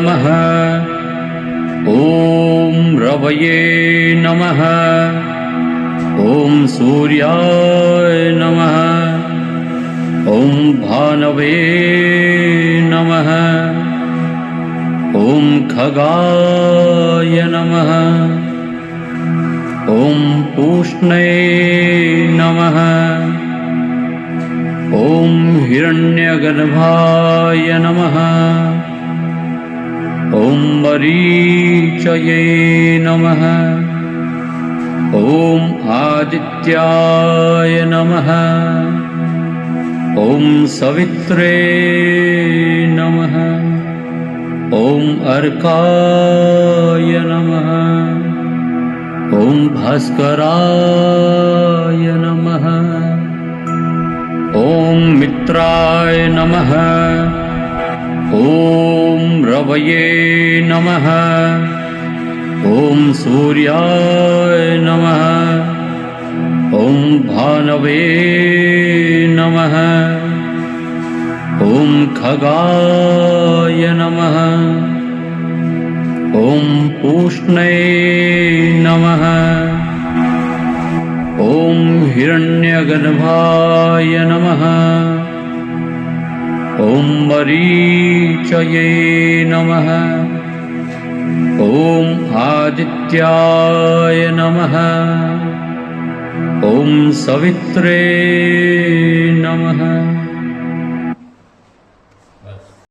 नमः। ॐ रवये नमः। ॐ सूर्याय नमः। ॐ भानवे नमः। ॐ खगाय नमः। ॐ पूष्णे नमः। ॐ हिरण्यगर्भाय नमः। ॐ मरीचये नमः। ॐ आदित्याय नमः। ॐ सवित्रे नमः। ॐ अर्काय नमः। ॐ भास्कराय नमः। ॐ मित्राय नमः। ॐ रवये नमः। ॐ सूर्याय नमः। ॐ भानवे नमः। ॐ खगाय नमः। ॐ पूष्णे नमः। ॐ हिरण्यगर्भाय नमः। ॐ मरीचये नमः। ॐ आदित्याय नमः। ॐ सवित्रे नमः।